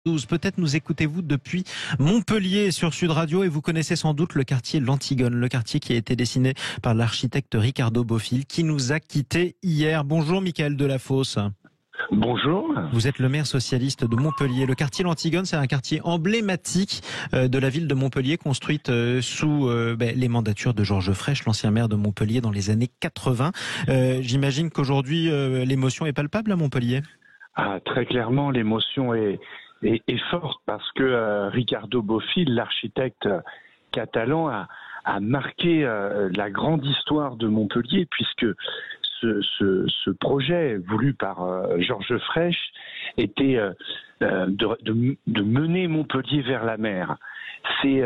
12. Peut-être nous écoutez-vous depuis Montpellier sur Sud Radio et vous connaissez sans doute le quartier l'Antigone, le quartier qui a été dessiné par l'architecte Ricardo Bofill qui nous a quittés hier. Bonjour Michael Delafosse. Bonjour. Vous êtes le maire socialiste de Montpellier. Le quartier l'Antigone, c'est un quartier emblématique de la ville de Montpellier, construite sous les mandatures de Georges Frêche, l'ancien maire de Montpellier dans les années 80. J'imagine qu'aujourd'hui, l'émotion est palpable à Montpellier. Ah, très clairement, l'émotion est forte parce que Ricardo Bofill, l'architecte catalan, a marqué la grande histoire de Montpellier, puisque ce projet voulu par Georges Frêche était de mener Montpellier vers la mer. C'est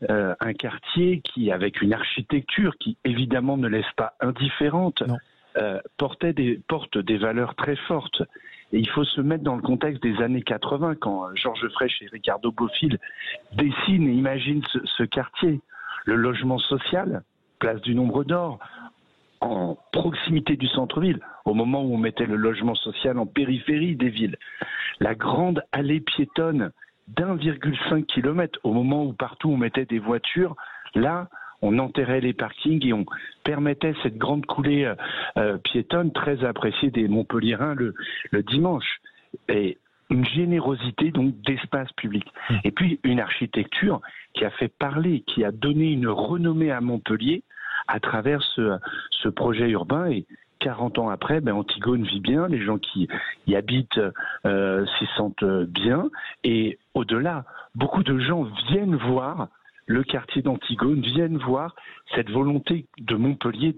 un quartier qui, avec une architecture qui évidemment ne laisse pas indifférente, porte des valeurs très fortes. Et il faut se mettre dans le contexte des années 80, quand Georges Frêche et Ricardo Bofill dessinent et imaginent ce quartier. Le logement social, place du Nombre d'Or, en proximité du centre-ville, au moment où on mettait le logement social en périphérie des villes. La grande allée piétonne d'1,5 km, au moment où partout on mettait des voitures, là, on enterrait les parkings et on permettait cette grande coulée piétonne très appréciée des Montpelliérains le dimanche. Et une générosité donc d'espace public. Et puis une architecture qui a fait parler, qui a donné une renommée à Montpellier à travers ce projet urbain. Et 40 ans après, Antigone vit bien, les gens qui y habitent s'y sentent bien. Et au-delà, beaucoup de gens viennent voir le quartier d'Antigone, viennent voir cette volonté de Montpellier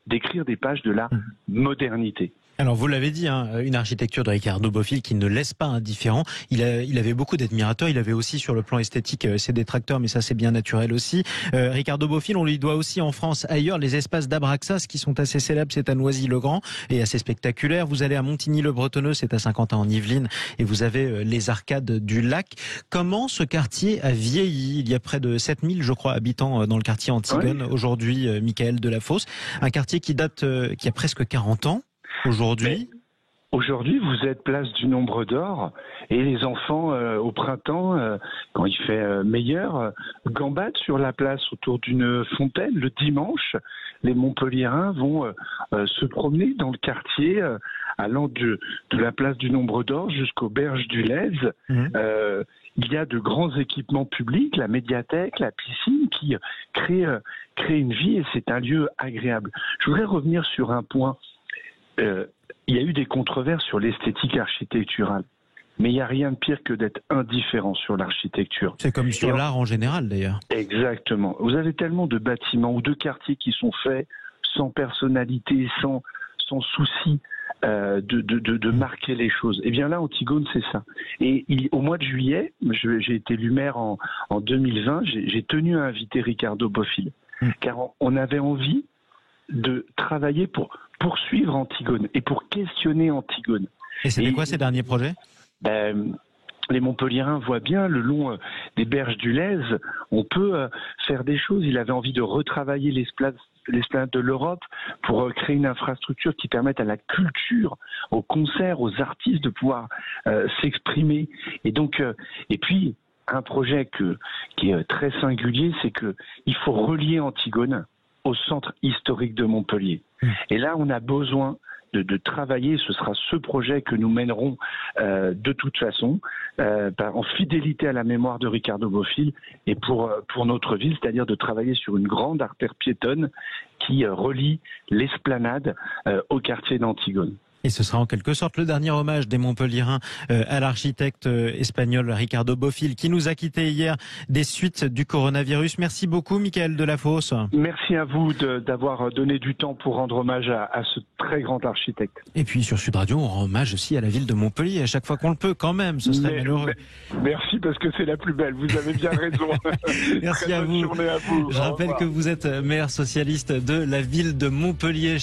d'écrire des pages de la modernité. Alors vous l'avez dit, une architecture de Ricardo Bofill qui ne laisse pas indifférent. Il avait beaucoup d'admirateurs, il avait aussi sur le plan esthétique ses détracteurs, mais ça c'est bien naturel aussi. Ricardo Bofill, on lui doit aussi en France ailleurs les espaces d'Abraxas qui sont assez célèbres, c'est à Noisy-le-Grand et assez spectaculaire. Vous allez à Montigny-le-Bretonneux, c'est à Saint-Quentin-en-Yvelines et vous avez les arcades du lac. Comment ce quartier a vieilli? Il y a près de 7000, je crois, habitants dans le quartier Antigone aujourd'hui, Michael Delafosse. Un quartier qui a presque 40 ans. Aujourd'hui, vous êtes place du Nombre d'Or et les enfants au printemps, quand il fait meilleur, gambadent sur la place autour d'une fontaine. Le dimanche, les Montpelliérains vont se promener dans le quartier allant de la place du Nombre d'Or jusqu'aux berges du Lez. Il y a de grands équipements publics, la médiathèque, la piscine qui créent une vie et c'est un lieu agréable. Je voudrais revenir sur un point. Il y a eu des controverses sur l'esthétique architecturale, mais il n'y a rien de pire que d'être indifférent sur l'architecture. C'est comme sur l'art en général d'ailleurs. Exactement. Vous avez tellement de bâtiments ou de quartiers qui sont faits sans personnalité, sans souci de marquer les choses. Et bien là, Antigone, c'est ça. Et au mois de juillet, j'ai été élu maire en 2020, j'ai tenu à inviter Ricardo Bofill, car on avait envie de travailler pour poursuivre Antigone et pour questionner Antigone. Et c'était quoi ces derniers projets ? Les Montpelliérains voient bien, le long des berges du Lez, on peut faire des choses. Il avait envie de retravailler l'esplanade de l'Europe pour créer une infrastructure qui permette à la culture, aux concerts, aux artistes de pouvoir s'exprimer. Et donc, et puis, un projet qui est très singulier, c'est qu'il faut relier Antigone au centre historique de Montpellier. Et là, on a besoin de travailler, ce sera ce projet que nous mènerons de toute façon, en fidélité à la mémoire de Ricardo Bofill et pour notre ville, c'est-à-dire de travailler sur une grande artère piétonne qui relie l'esplanade au quartier d'Antigone. Et ce sera en quelque sorte le dernier hommage des Montpelliérains à l'architecte espagnol Ricardo Bofill qui nous a quittés hier des suites du coronavirus. Merci beaucoup Michael Delafosse. Merci à vous d'avoir donné du temps pour rendre hommage à ce très grand architecte. Et puis sur Sud Radio, on rend hommage aussi à la ville de Montpellier à chaque fois qu'on le peut quand même, ce serait malheureux. Merci parce que c'est la plus belle, vous avez bien raison. Merci à vous. Bonne journée à vous. Je rappelle que vous êtes maire socialiste de la ville de Montpellier.